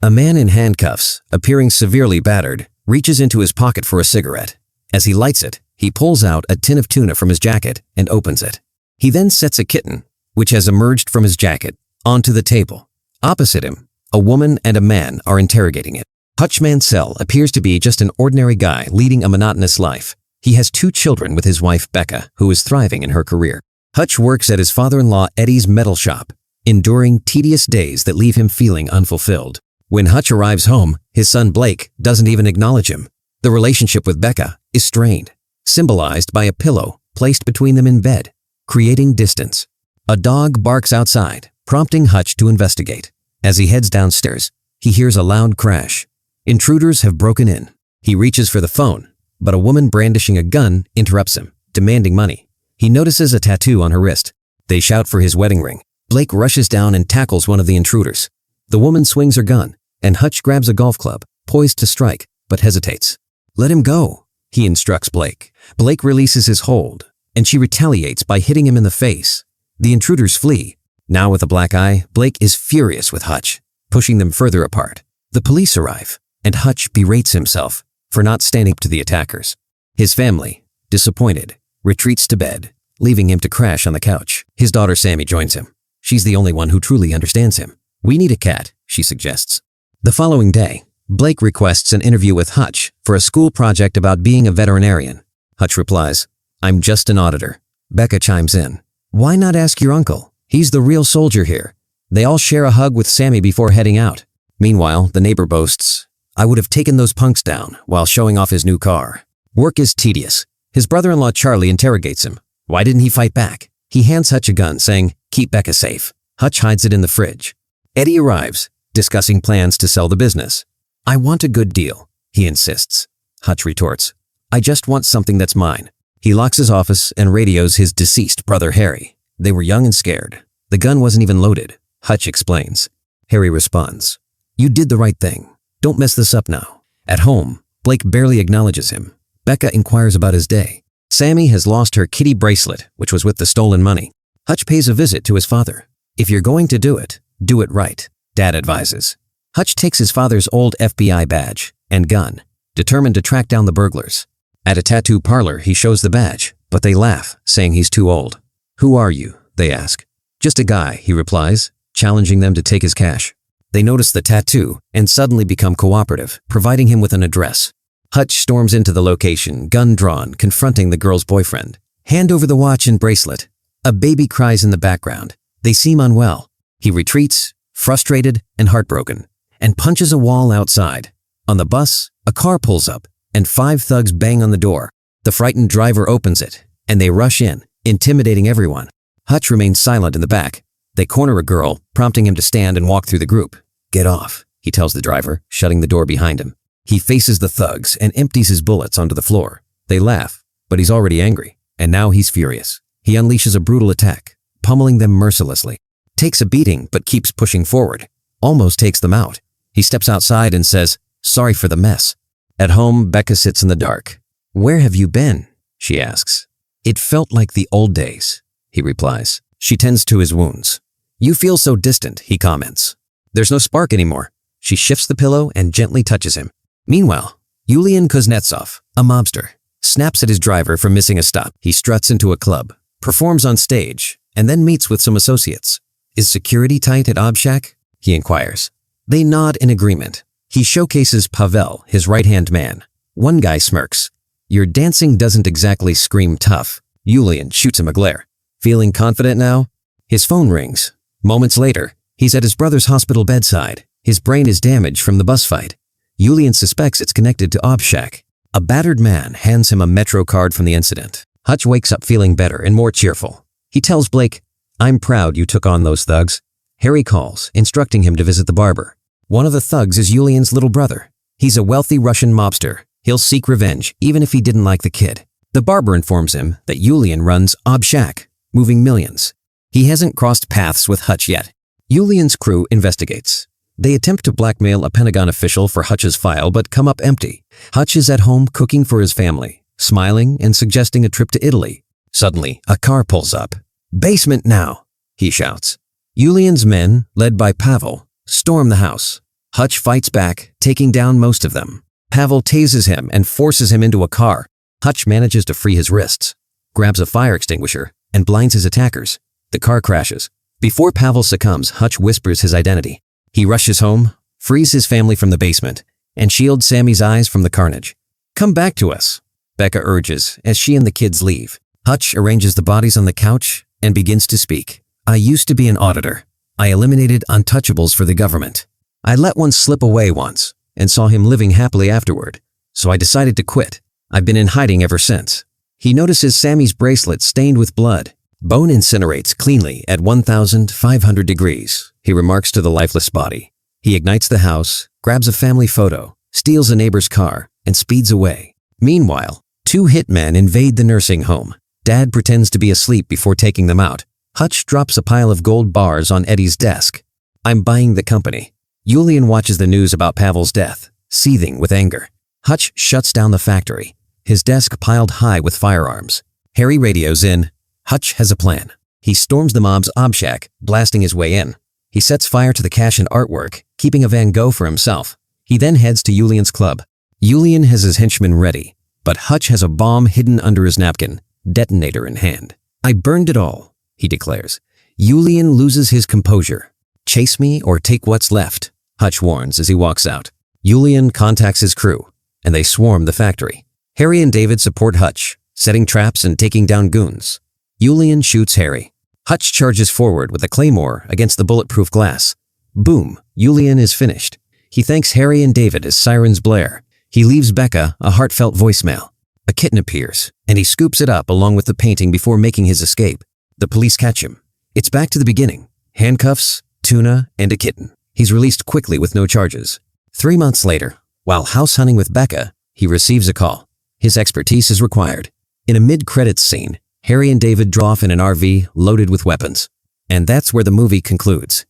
A man in handcuffs, appearing severely battered, reaches into his pocket for a cigarette. As he lights it, he pulls out a tin of tuna from his jacket and opens it. He then sets a kitten, which has emerged from his jacket, onto the table. Opposite him, a woman and a man are interrogating it. Hutch Mansell appears to be just an ordinary guy leading a monotonous life. He has 2 children with his wife Becca, who is thriving in her career. Hutch works at his father-in-law Eddie's metal shop, enduring tedious days that leave him feeling unfulfilled. When Hutch arrives home, his son Blake doesn't even acknowledge him. The relationship with Becca is strained, symbolized by a pillow placed between them in bed, creating distance. A dog barks outside, prompting Hutch to investigate. As he heads downstairs, he hears a loud crash. Intruders have broken in. He reaches for the phone, but a woman brandishing a gun interrupts him, demanding money. He notices a tattoo on her wrist. They shout for his wedding ring. Blake rushes down and tackles one of the intruders. The woman swings her gun, and Hutch grabs a golf club, poised to strike, but hesitates. "Let him go," he instructs Blake. Blake releases his hold, and she retaliates by hitting him in the face. The intruders flee. Now with a black eye, Blake is furious with Hutch, pushing them further apart. The police arrive, and Hutch berates himself for not standing up to the attackers. His family, disappointed, retreats to bed, leaving him to crash on the couch. His daughter Sammy joins him. She's the only one who truly understands him. "We need a cat," she suggests. The following day, Blake requests an interview with Hutch for a school project about being a veterinarian. Hutch replies, "I'm just an auditor." Becca chimes in, "Why not ask your uncle? He's the real soldier here." They all share a hug with Sammy before heading out. Meanwhile, the neighbor boasts, "I would have taken those punks down," while showing off his new car. Work is tedious. His brother-in-law Charlie interrogates him. Why didn't he fight back? He hands Hutch a gun, saying, "Keep Becca safe." Hutch hides it in the fridge. Eddie arrives, discussing plans to sell the business. "I want a good deal," he insists. Hutch retorts, "I just want something that's mine." He locks his office and radios his deceased brother Harry. They were young and scared. The gun wasn't even loaded. Hutch explains. Harry responds, "You did the right thing. Don't mess this up now." At home, Blake barely acknowledges him. Becca inquires about his day. Sammy has lost her kitty bracelet, which was with the stolen money. Hutch pays a visit to his father. "If you're going to do it right," Dad advises. Hutch takes his father's old FBI badge and gun, determined to track down the burglars. At a tattoo parlor, he shows the badge, but they laugh, saying he's too old. "Who are you?" they ask. "Just a guy," he replies, challenging them to take his cash. They notice the tattoo and suddenly become cooperative, providing him with an address. Hutch storms into the location, gun drawn, confronting the girl's boyfriend. "Hand over the watch and bracelet." A baby cries in the background. They seem unwell. He retreats, frustrated and heartbroken, and punches a wall outside. On the bus, a car pulls up, and 5 thugs bang on the door. The frightened driver opens it, and they rush in, intimidating everyone. Hutch remains silent in the back. They corner a girl, prompting him to stand and walk through the group. "Get off," he tells the driver, shutting the door behind him. He faces the thugs and empties his bullets onto the floor. They laugh, but he's already angry, and now he's furious. He unleashes a brutal attack, pummeling them mercilessly. Takes a beating, but keeps pushing forward. Almost takes them out. He steps outside and says, "Sorry for the mess." At home, Becca sits in the dark. "Where have you been?" she asks. "It felt like the old days," he replies. She tends to his wounds. "You feel so distant," he comments. "There's no spark anymore." She shifts the pillow and gently touches him. Meanwhile, Yulian Kuznetsov, a mobster, snaps at his driver for missing a stop. He struts into a club, performs on stage, and then meets with some associates. "Is security tight at Obshak?" he inquires. They nod in agreement. He showcases Pavel, his right-hand man. One guy smirks. "Your dancing doesn't exactly scream tough." Yulian shoots him a glare. "Feeling confident now?" His phone rings. Moments later, he's at his brother's hospital bedside. His brain is damaged from the bus fight. Yulian suspects it's connected to Obshak. A battered man hands him a Metro card from the incident. Hutch wakes up feeling better and more cheerful. He tells Blake, "I'm proud you took on those thugs." Harry calls, instructing him to visit the barber. One of the thugs is Yulian's little brother. He's a wealthy Russian mobster. He'll seek revenge, even if he didn't like the kid. The barber informs him that Yulian runs Obshak, moving millions. He hasn't crossed paths with Hutch yet. Yulian's crew investigates. They attempt to blackmail a Pentagon official for Hutch's file, but come up empty. Hutch is at home cooking for his family, smiling and suggesting a trip to Italy. Suddenly, a car pulls up. "Basement now," he shouts. Yulian's men, led by Pavel, storm the house. Hutch fights back, taking down most of them. Pavel tases him and forces him into a car. Hutch manages to free his wrists, grabs a fire extinguisher, and blinds his attackers. The car crashes. Before Pavel succumbs, Hutch whispers his identity. He rushes home, frees his family from the basement, and shields Sammy's eyes from the carnage. "Come back to us," Becca urges as she and the kids leave. Hutch arranges the bodies on the couch and begins to speak. "I used to be an auditor. I eliminated untouchables for the government. I let one slip away once and saw him living happily afterward, so I decided to quit. I've been in hiding ever since." He notices Sammy's bracelet stained with blood. "Bone incinerates cleanly at 1,500 degrees, he remarks to the lifeless body. He ignites the house, grabs a family photo, steals a neighbor's car, and speeds away. Meanwhile, 2 hitmen invade the nursing home. Dad pretends to be asleep before taking them out. Hutch drops a pile of gold bars on Eddie's desk. "I'm buying the company." Yulian watches the news about Pavel's death, seething with anger. Hutch shuts down the factory, his desk piled high with firearms. Harry radios in. Hutch has a plan. He storms the mob's obshack, blasting his way in. He sets fire to the cash and artwork, keeping a Van Gogh for himself. He then heads to Yulian's club. Yulian has his henchmen ready, but Hutch has a bomb hidden under his napkin, detonator in hand. "I burned it all," he declares. Yulian loses his composure. "Chase me or take what's left," Hutch warns as he walks out. Yulian contacts his crew, and they swarm the factory. Harry and David support Hutch, setting traps and taking down goons. Yulian shoots Harry. Hutch charges forward with a claymore against the bulletproof glass. Boom, Yulian is finished. He thanks Harry and David as sirens blare. He leaves Becca a heartfelt voicemail. A kitten appears, and he scoops it up along with the painting before making his escape. The police catch him. It's back to the beginning. Handcuffs, tuna, and a kitten. He's released quickly with no charges. 3 months later, while house hunting with Becca, he receives a call. His expertise is required. In a mid-credits scene, Harry and David draw off in an RV loaded with weapons. And that's where the movie concludes.